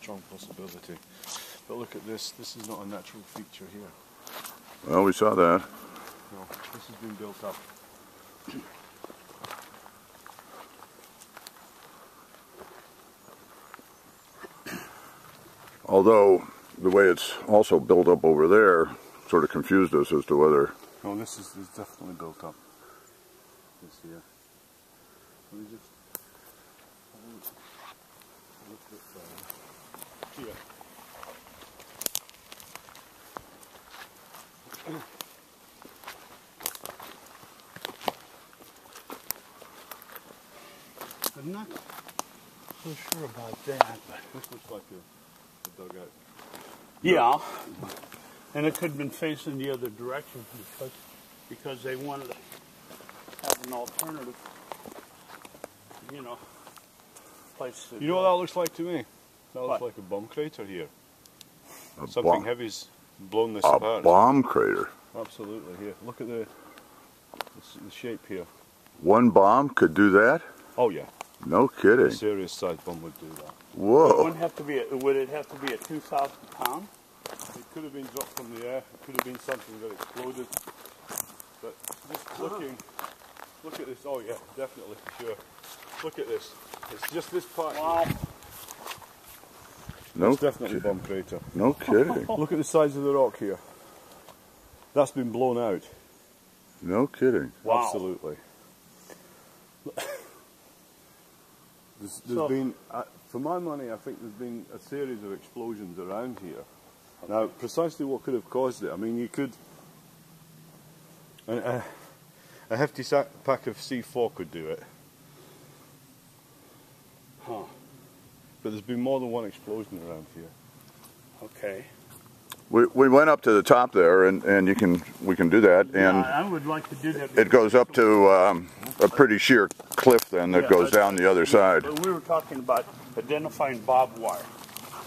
strong possibility. But look at this. This is not a natural feature here. Well, we saw that. No, this has been built up. Although the way it's also built up over there sort of confused us as to whether... No, this is definitely built up. This here. Let me just look at here. I'm not so sure about that. But This looks like a dugout. yeah, and it could have been facing the other direction because they wanted to have an alternative, you know, place to. You know what that looks like to me? That looks What? like a bomb crater here. A Something bomb, heavy's blown this a apart. bomb crater. Absolutely. Here, look at the shape here. One bomb could do that? Oh yeah, No a kidding. serious size bomb would do that. Whoa. Would it have to be a 2,000 pound? It could have been dropped from the air. It could have been something that exploded. But just looking, look at this. Oh yeah, definitely for sure. Look at this. It's just this part. Wow. No, It's definitely bomb crater. no kidding. Look at the size of the rock here. That's been blown out. No kidding. Wow. Absolutely. There's So- been, for my money, I think there's been a series of explosions around here. Now, precisely what could have caused it? I mean, you could. A hefty pack of C4 could do it. Huh. But there's been more than one explosion around here. Okay. We went up to the top there, and we can do that, and Yeah, I would like to do that. it goes up to a pretty sheer cliff then that Yeah, goes that's- down the other side. But we were talking about identifying barbed wire,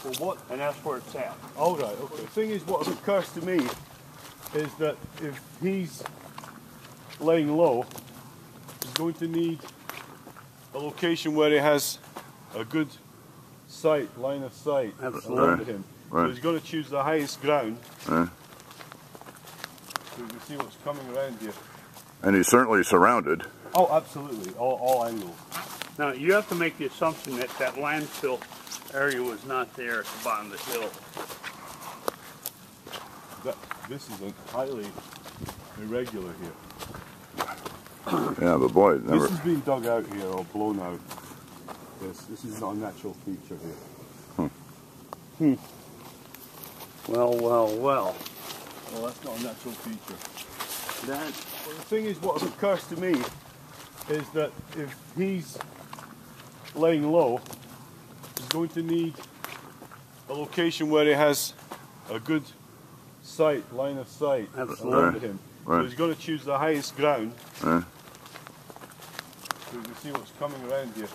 Well, what? and that's where it's at. All right. Okay. The thing is, what occurs to me is that if he's laying low, he's going to need a location where he has a good sight, line of sight Absolutely. around him. Right. So he's going to choose the highest ground. Uh, So you can see what's coming around here. and he's certainly surrounded. Oh, absolutely. All angles. Now, you have to make the assumption that that landfill area was not there at the bottom of the hill. This is highly irregular here. Yeah, but boy, it never... This has been dug out here or blown out. This is not a natural feature here. Well, well, well. Well, that's not a natural feature. That, Well, the thing is, what occurs to me is that if he's laying low, he's going to need a location where he has a good sight, line of sight Absolutely. around him. So Right. he's going to choose the highest ground. Uh, So you can see what's coming around here.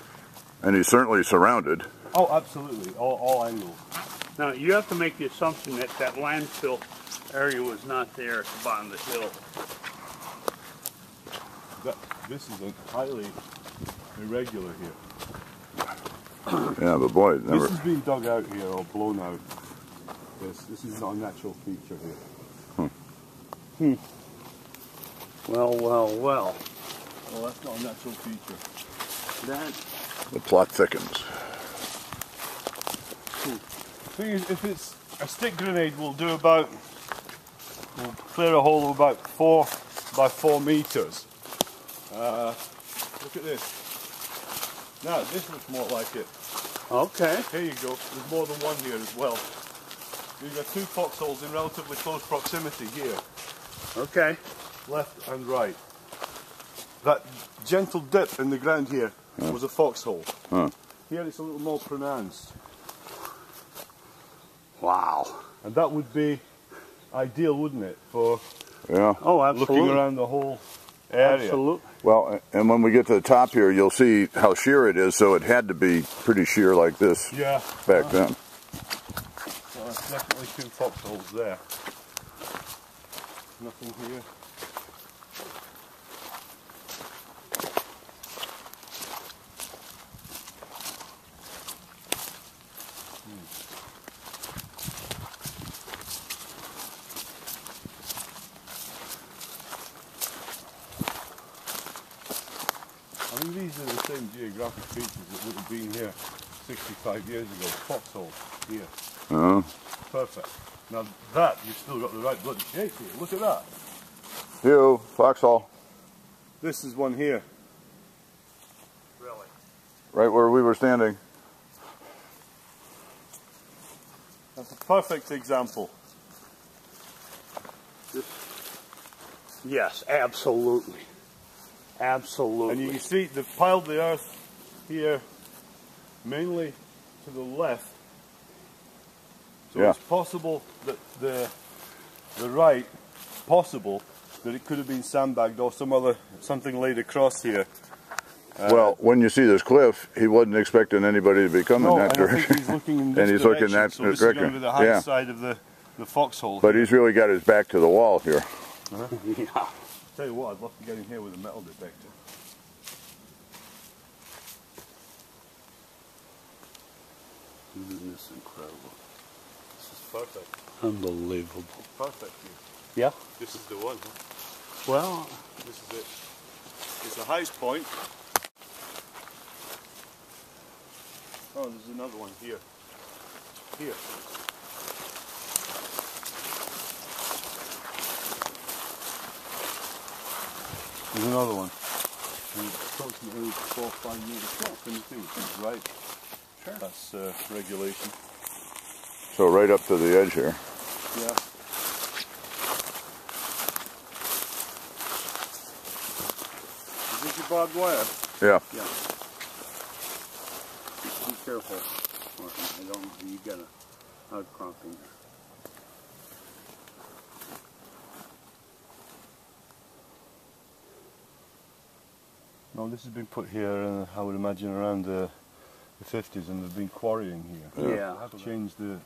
and he's certainly surrounded. Oh, absolutely. All angles. now, you have to make the assumption that that landfill area was not there at the bottom of the hill. This is highly irregular here. Yeah, but boy, it never... This has been dug out here or blown out. This is not a natural feature here. Well, well, well. Well, that's not a natural feature. That, The plot thickens. The thing is, if it's a stick grenade, we'll clear a hole of about 4 by 4 meters. Look at this. Now, this looks more like it. okay. Here you go. There's more than one here as well. You've got 2 foxholes in relatively close proximity here, Okay. left and right. That gentle dip in the ground here was a foxhole. Huh. Here it's a little more pronounced. Wow. And that would be ideal, wouldn't it, for Yeah. Oh, absolutely. looking around the whole area. Absolutely. Well, and when we get to the top here, you'll see how sheer it is, so it had to be pretty sheer like this Yeah. back then. So that's definitely 2 foxholes there. Nothing here. same geographic features that would have been here 65 years ago. Foxhole here. Oh. Perfect. Now that, you've still got the right bloody shape here. Look at that. Hugh, foxhole. This is one here. Really? Right where we were standing. That's a perfect example. Yes, absolutely. Absolutely. And you can see they've piled the earth here mainly to the left. So Yeah. it's possible that the right, possible that it could have been sandbagged or something laid across here. Well, when you see this cliff, he wasn't expecting anybody to be coming No, that and I direction. think he's looking in this And he's direction, looking that so this is going to direction. be the high Yeah. side of the foxhole. But he's really got his back to the wall here. Yeah. Tell you what, I'd love to get in here with a metal detector. Isn't this incredible? This is perfect. Unbelievable. Perfect. Yeah? This is the one. Huh? Well, This is it. It's the highest point. Oh, there's another one here. Here. There's another one. And it's approximately 4 or 5 meters tall. Can you see? It's right. sure. That's regulation. So right up to the edge here. Yeah. Is this your barbed wire? Yeah. Yeah. Be careful. I don't know. You got an outcropping there. No, this has been put here, I would imagine, around the 50s, and they've been quarrying here. Yeah. They have changed the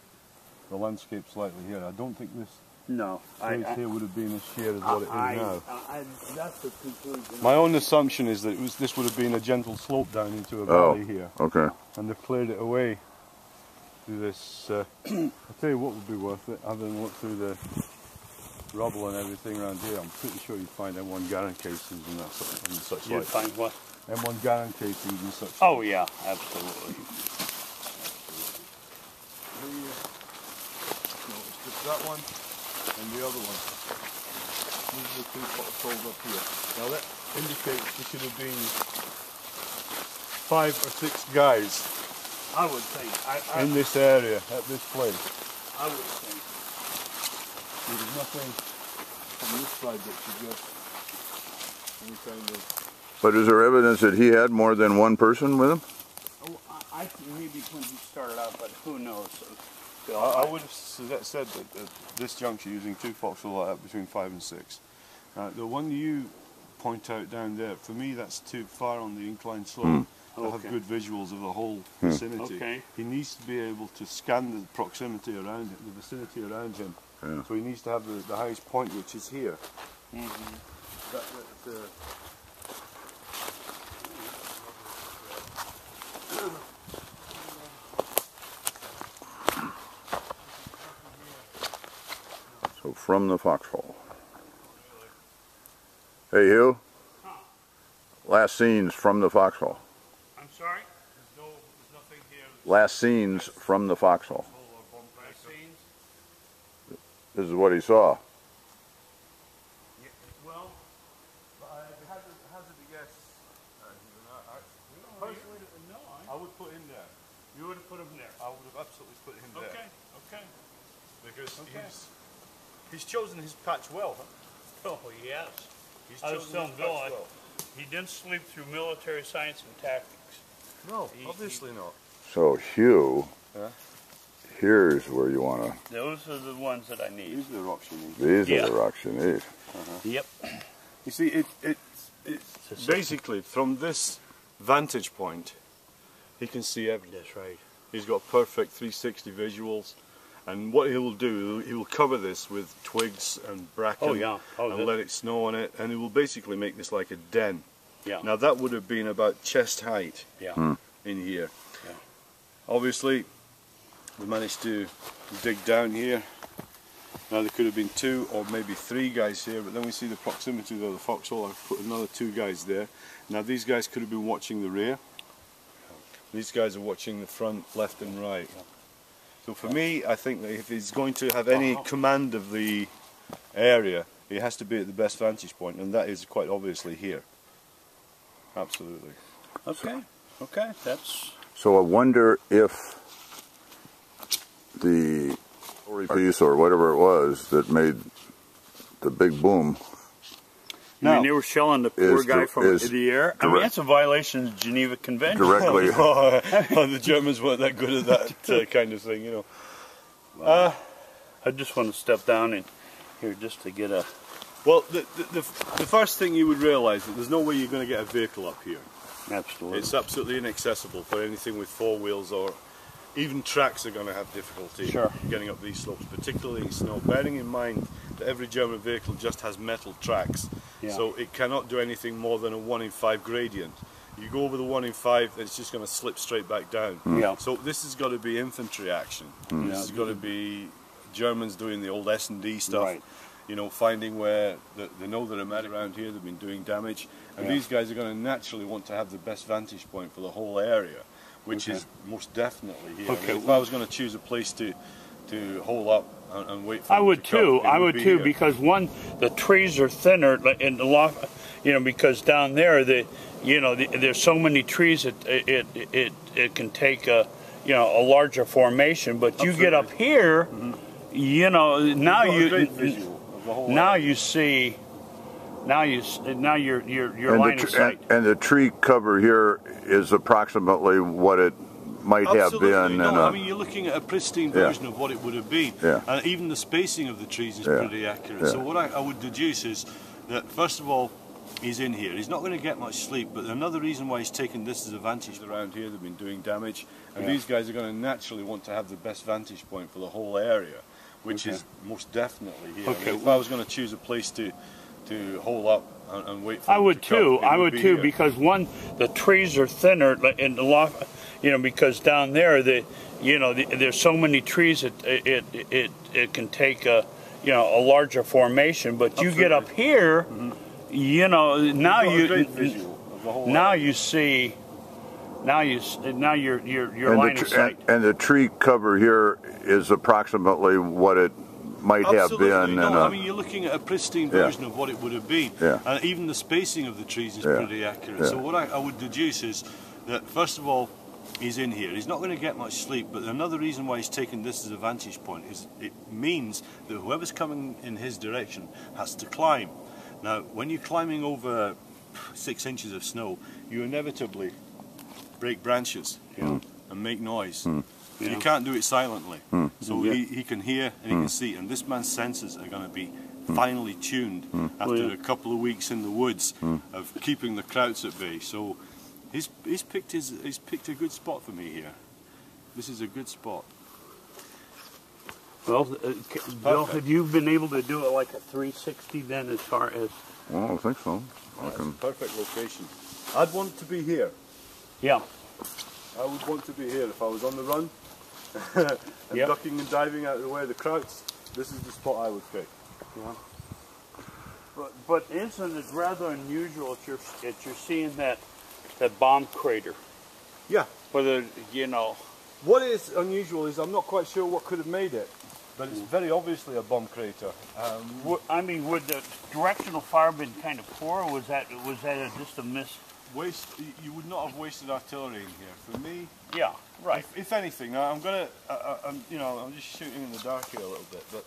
landscape slightly here. I don't think this No. place here would have been as sheer as what it is now. That's the conclusion. My own assumption is that this would have been a gentle slope down into a valley here, Okay. and they've cleared it away through this. I'll tell you what would be worth it, having looked through the rubble and everything around here. I'm pretty sure you'd find M1 Garand casings and that sort of, and such You'd like. find what? M1 Garand casings and such. Oh, yeah, absolutely. No, it's just that one and the other one. These are the two foxholes up here. Now that indicates there should have been 5 or 6 guys I would think. in this area at this place. I would think. There's nothing on this side that suggests any kind of... But is there evidence that he had more than one person with him? Oh, I think maybe when he started out, but who knows? I would have said that at this juncture, using 2 foxholes between 5 and 6. The one you point out down there, for me that's too far on the inclined slope to have good visuals of the whole vicinity. Okay. He needs to be able to scan the proximity around it, the vicinity around him. Yeah. So he needs to have the highest point, which is here. So from the foxhole. Hey Hugh, last scenes from the foxhole. I'm sorry? There's nothing here. Last scenes from the foxhole. Scenes? This is what he saw. Well, Hazard to guess. I would put him there. you would have put him there. I would have absolutely put him there. Okay, okay. Because he's chosen his patch well. Huh? Oh, yes. He's I was chosen telling his Bill, patch well. he didn't sleep through military science and tactics. No, obviously not. So Hugh, Yeah. here's where you want to. Those are the ones that I need. These are the rocks you need. These Yeah. are the rocks you need. Yep. You see, it's basically from this vantage point, he can see everything. That's right. He's got perfect 360 visuals, and what he will do, he will cover this with twigs and bracken, Oh, yeah. Oh, and let it snow on it, and he will basically make this like a den. Yeah. Now that would have been about chest height Yeah. in here. Yeah. Obviously, we managed to dig down here Now there could have been 2 or maybe 3 guys here, but then we see the proximity of the foxhole. I've put another 2 guys there. Now these guys could have been watching the rear. These guys are watching the front, left and right. So for me, I think that if he's going to have any command of the area, he has to be at the best vantage point, and that is quite obviously here. Absolutely. Okay. Okay. That's. So I wonder if the piece or whatever it was that made the big boom. I mean, they were shelling the poor guy from the air. I mean, that's a violation of the Geneva Convention. Directly. The Germans weren't that good at that kind of thing, you know. I just want to step down in here just to get a... Well, the first thing you would realise that there's no way you're going to get a vehicle up here. Absolutely. It's absolutely inaccessible for anything with 4 wheels, or even tracks are going to have difficulty getting up these slopes, particularly in snow. Bearing in mind that every German vehicle just has metal tracks, so it cannot do anything more than a 1 in 5 gradient. You go over the 1 in 5, it's just going to slip straight back down. So this has got to be infantry action. This has got to be Germans doing the old S&D stuff. You know, finding where they know there are men around here, they've been doing damage, and these guys are going to naturally want to have the best vantage point for the whole area, which is most definitely here. I mean, if I was going to choose a place to hole up and wait for I would too, because one, the trees are thinner in the loft, you know, because down there there's so many trees that it can take a a larger formation, but you get up here, you know, now you see your line of sight. And the tree cover here is approximately what it might have been. No, I mean, you're looking at a pristine version of what it would have been. And even the spacing of the trees is pretty accurate. So what I would deduce is that, first of all, he's in here. He's not going to get much sleep, but another reason why he's taken this as a vantage around here, they've been doing damage, and these guys are going to naturally want to have the best vantage point for the whole area, which is most definitely here. I mean, if I was going to choose a place to hole up and wait for I would too, because one, the trees are thinner in the loft, you know, because down there there's so many trees that it can take a a larger formation, but you get up here, you know, now you see your line of sight. And the tree cover here is approximately what it might have been. No, I mean, you're looking at a pristine version of what it would have been. And even the spacing of the trees is pretty accurate. So what I would deduce is that, first of all, he's in here. He's not going to get much sleep, but another reason why he's taken this as a vantage point is it means that whoever's coming in his direction has to climb. Now, when you're climbing over 6 inches of snow, you inevitably break branches and make noise. You can't do it silently. So he can hear and he can see, and this man's senses are going to be finely tuned after a couple of weeks in the woods of keeping the krauts at bay. So he's picked a good spot for me here. This is a good spot. Well, Bill, have you been able to do it like a 360 then, as far as? Well, I think so. Perfect location. I'd want to be here. Yeah. I would want to be here if I was on the run and ducking and diving out of the way of the krauts. This is the spot I would pick. But isn't it rather unusual that you're seeing that bomb crater? Yeah. Whether What is unusual is I'm not quite sure what could have made it, but it's very obviously a bomb crater. I mean, would the directional fire been kind of poor, or was that just a miss? You would not have wasted artillery in here. For me, right. If anything, now I'm just shooting in the dark here a little bit, but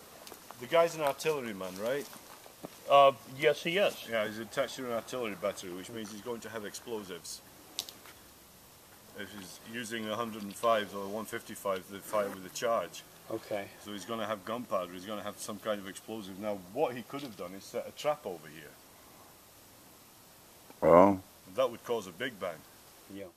the guy's an artilleryman, right? Yes, he is. Yeah, he's attached to an artillery battery, which means he's going to have explosives. If he's using 105s or 155s, they fire with a charge. Okay. So he's going to have gunpowder, he's going to have some kind of explosive. Now, what he could have done is set a trap over here. Well, that would cause a big bang. Yeah.